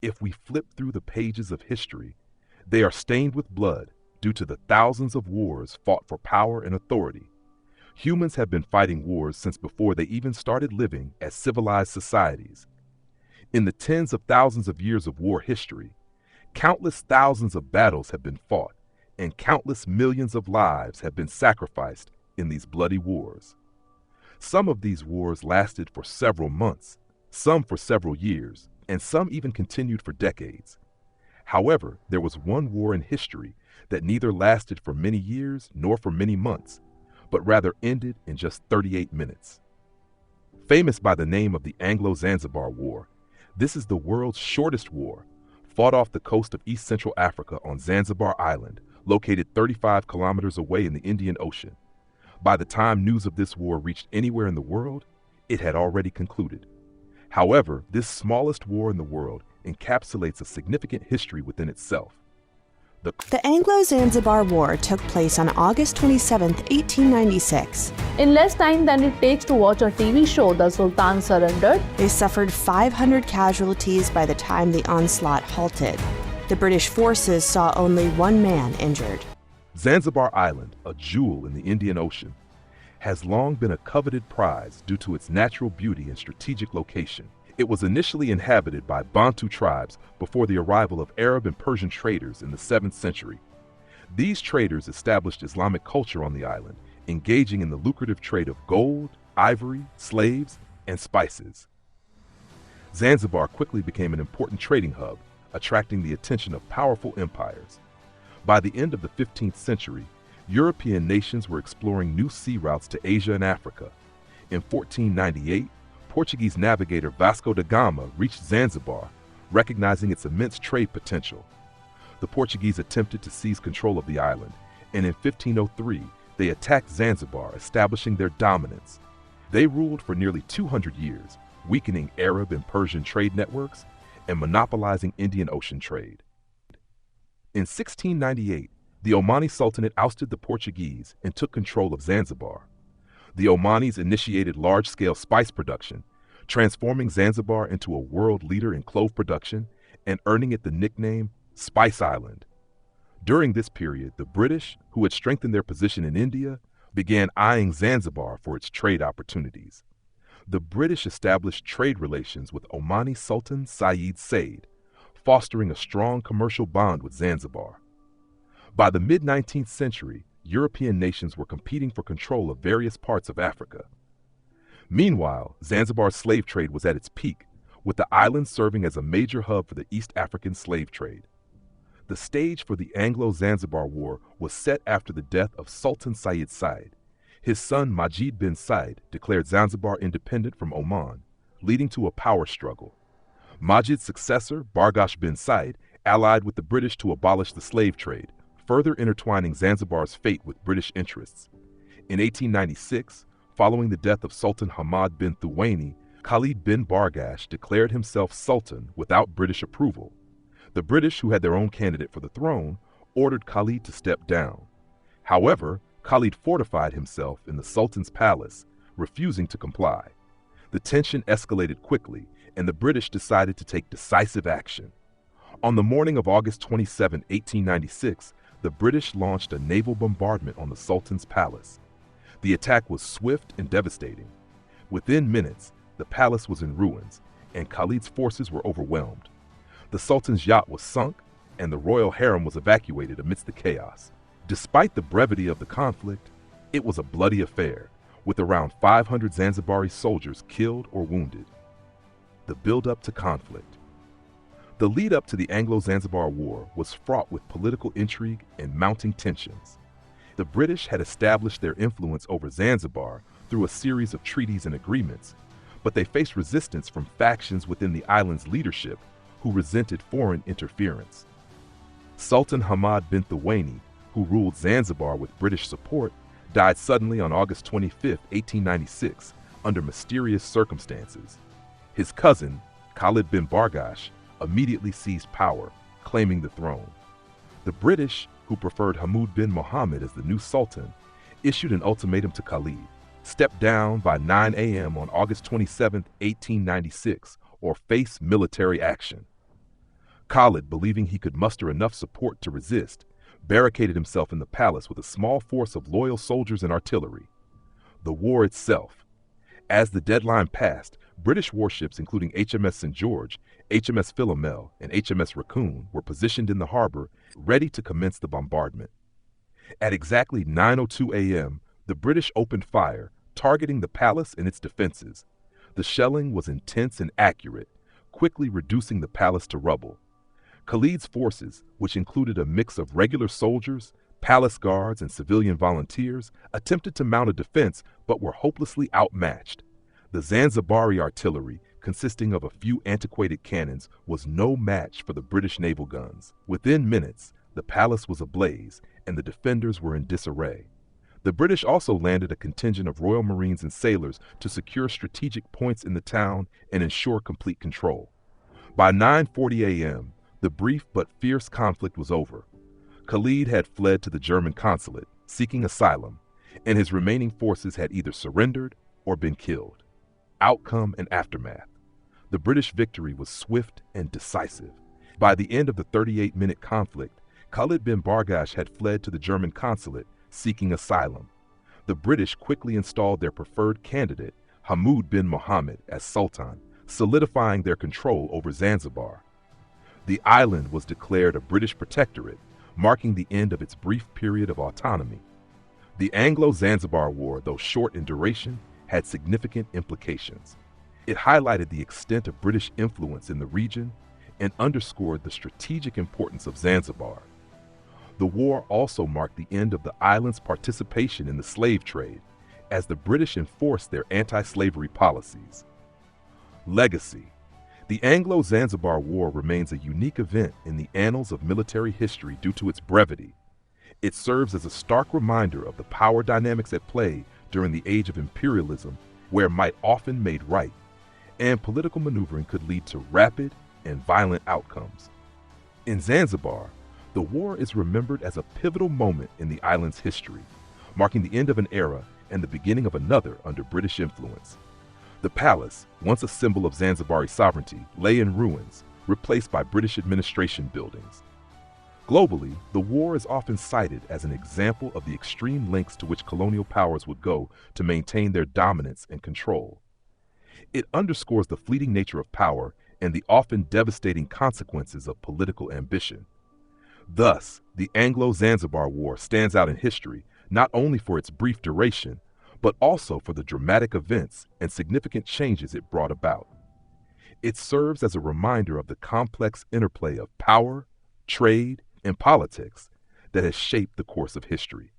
If we flip through the pages of history, they are stained with blood due to the thousands of wars fought for power and authority. Humans have been fighting wars since before they even started living as civilized societies. In the tens of thousands of years of war history, countless thousands of battles have been fought, and countless millions of lives have been sacrificed in these bloody wars. Some of these wars lasted for several months, some for several years, and some even continued for decades. However, there was one war in history that neither lasted for many years nor for many months, but rather ended in just 38 minutes. Famous by the name of the Anglo Zanzibar War, this is the world's shortest war, fought off the coast of East Central Africa on Zanzibar Island, located 35 kilometers away in the Indian Ocean. By the time news of this war reached anywhere in the world, it had already concluded. However, this smallest war in the world encapsulates a significant history within itself. The Anglo Zanzibar War took place on August 27, 1896. In less time than it takes to watch a TV show, the Sultan surrendered. They suffered 500 casualties by the time the onslaught halted. The British forces saw only one man injured. Zanzibar Island, a jewel in the Indian Ocean, has long been a coveted prize due to its natural beauty and strategic location. It was initially inhabited by Bantu tribes before the arrival of Arab and Persian traders in the 7th century. These traders established Islamic culture on the island, engaging in the lucrative trade of gold, ivory, slaves, and spices. Zanzibar quickly became an important trading hub, attracting the attention of powerful empires. By the end of the 15th century, European nations were exploring new sea routes to Asia and Africa. In 1498, Portuguese navigator Vasco da Gama reached Zanzibar, recognizing its immense trade potential. The Portuguese attempted to seize control of the island, and in 1503, they attacked Zanzibar, establishing their dominance. They ruled for nearly 200 years, weakening Arab and Persian trade networks and monopolizing Indian Ocean trade. In 1698, the Omani Sultanate ousted the Portuguese and took control of Zanzibar. The Omanis initiated large-scale spice production, transforming Zanzibar into a world leader in clove production and earning it the nickname Spice Island. During this period, the British, who had strengthened their position in India, began eyeing Zanzibar for its trade opportunities. The British established trade relations with Omani Sultan Sayyid Said, fostering a strong commercial bond with Zanzibar. By the mid-19th century, European nations were competing for control of various parts of Africa. Meanwhile, Zanzibar's slave trade was at its peak, with the island serving as a major hub for the East African slave trade. The stage for the Anglo-Zanzibar War was set after the death of Sultan Sayyid Said. His son Majid bin Said declared Zanzibar independent from Oman, leading to a power struggle. Majid's successor, Bargash bin Said, allied with the British to abolish the slave trade, further intertwining Zanzibar's fate with British interests. In 1896, following the death of Sultan Hamad bin Thuwaini, Khalid bin Bargash declared himself Sultan without British approval. The British, who had their own candidate for the throne, ordered Khalid to step down. However, Khalid fortified himself in the Sultan's palace, refusing to comply. The tension escalated quickly, and the British decided to take decisive action. On the morning of August 27, 1896, the British launched a naval bombardment on the Sultan's palace. The attack was swift and devastating. Within minutes, the palace was in ruins, and Khalid's forces were overwhelmed. The Sultan's yacht was sunk, and the royal harem was evacuated amidst the chaos. Despite the brevity of the conflict, it was a bloody affair, with around 500 Zanzibari soldiers killed or wounded. The build-up to conflict. The lead-up to the Anglo-Zanzibar War was fraught with political intrigue and mounting tensions. The British had established their influence over Zanzibar through a series of treaties and agreements, but they faced resistance from factions within the island's leadership who resented foreign interference. Sultan Hamad bin Thuwaini, who ruled Zanzibar with British support, died suddenly on August 25, 1896, under mysterious circumstances. His cousin, Khalid bin Bargash, immediately seized power, claiming the throne. The British, who preferred Hamoud bin Mohammed as the new sultan, issued an ultimatum to Khalid: step down by 9 a.m. on August 27, 1896, or face military action. Khalid, believing he could muster enough support to resist, barricaded himself in the palace with a small force of loyal soldiers and artillery. The war itself. As the deadline passed, British warships including HMS St. George, HMS Philomel, and HMS Raccoon were positioned in the harbor, ready to commence the bombardment. At exactly 9:02 a.m., the British opened fire, targeting the palace and its defenses. The shelling was intense and accurate, quickly reducing the palace to rubble. Khalid's forces, which included a mix of regular soldiers, palace guards, and civilian volunteers, attempted to mount a defense but were hopelessly outmatched. The Zanzibari artillery, consisting of a few antiquated cannons, was no match for the British naval guns. Within minutes, the palace was ablaze, and the defenders were in disarray. The British also landed a contingent of Royal Marines and sailors to secure strategic points in the town and ensure complete control. By 9:40 a.m., the brief but fierce conflict was over. Khalid had fled to the German consulate, seeking asylum, and his remaining forces had either surrendered or been killed. Outcome and aftermath. The British victory was swift and decisive. By the end of the 38-minute conflict, Khalid bin Bargash had fled to the German consulate, seeking asylum. The British quickly installed their preferred candidate, Hamud bin Mohammed, as Sultan, solidifying their control over Zanzibar. The island was declared a British protectorate, marking the end of its brief period of autonomy. The Anglo Zanzibar War, though short in duration, had significant implications. It highlighted the extent of British influence in the region and underscored the strategic importance of Zanzibar. The war also marked the end of the island's participation in the slave trade, as the British enforced their anti-slavery policies. Legacy. The Anglo Zanzibar War remains a unique event in the annals of military history due to its brevity. It serves as a stark reminder of the power dynamics at play during the age of imperialism, where might often made right, and political maneuvering could lead to rapid and violent outcomes. In Zanzibar, the war is remembered as a pivotal moment in the island's history, marking the end of an era and the beginning of another under British influence. The palace, once a symbol of Zanzibari sovereignty, lay in ruins, replaced by British administration buildings. Globally, the war is often cited as an example of the extreme lengths to which colonial powers would go to maintain their dominance and control. It underscores the fleeting nature of power and the often devastating consequences of political ambition. Thus, the Anglo-Zanzibar War stands out in history not only for its brief duration, but also for the dramatic events and significant changes it brought about. It serves as a reminder of the complex interplay of power, trade, and politics that has shaped the course of history.